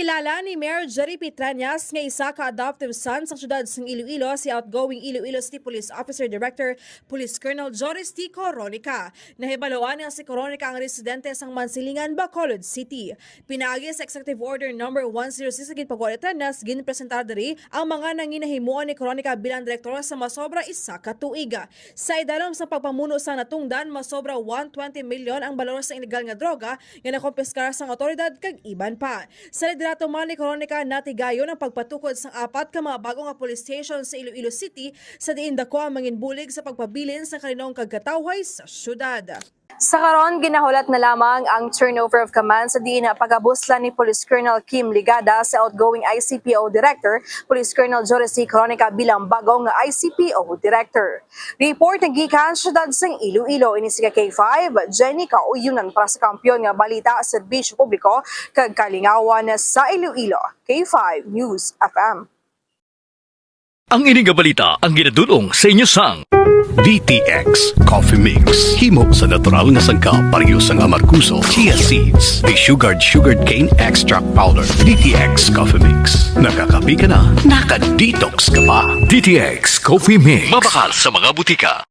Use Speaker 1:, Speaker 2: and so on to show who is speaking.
Speaker 1: Ipakilala ni Mayor Joeresty Treñas nga isa ka adoptive son sa siyudad ng Iloilo si outgoing Iloilo City Police Officer Director Police Colonel Joeresty Coronica. Nahibaloan nga si Coronica ang residente sang Mansilingan, Bacolod City. Pinaagi sa Executive Order No. 106 sa Ginpagwali Treñas, ginpresentar diri ang mga nanginahimuon ni Coronica bilang direktor sa masobra isa ka tuig. Sa idalom sa pagpamuno sa natungdan, masobra 120 milyon ang balor sa illegal nga droga nga nakompiskar sa otoridad kag iban pa. Sa liderato man ni Coronica, natigayon ang pagpatukod sa apat ka mga bagong nga police station sa Iloilo City sa diin dako ang manginbulig sa pagpabilin sa kaninong kagkatawhay sa syudad. Sa karon, ginahulat na lamang ang turnover of command sa diin na pagabusla ni Police Colonel Kim Ligada sa outgoing ICPO Director, Police Colonel Joeresty Coronica bilang bagong ICPO Director. Report na gikan syudad sang Iloilo, inisika K5, Jenny Kauyunan para sa kampiyon nga balita sa serbisyo publiko kag kalingawan sa Iloilo. K5 News FM.
Speaker 2: Ang ining nga balita ang ginadulong sa inyo sang
Speaker 3: DTX Coffee Mix. Himo sa natural nga sangka pareho sang amarkuso, chia seeds, sugared cane extract powder. DTX Coffee Mix. Nakakapi ka na, naka-detox ka pa.
Speaker 2: DTX Coffee Mix. Mabakal sa mga butika.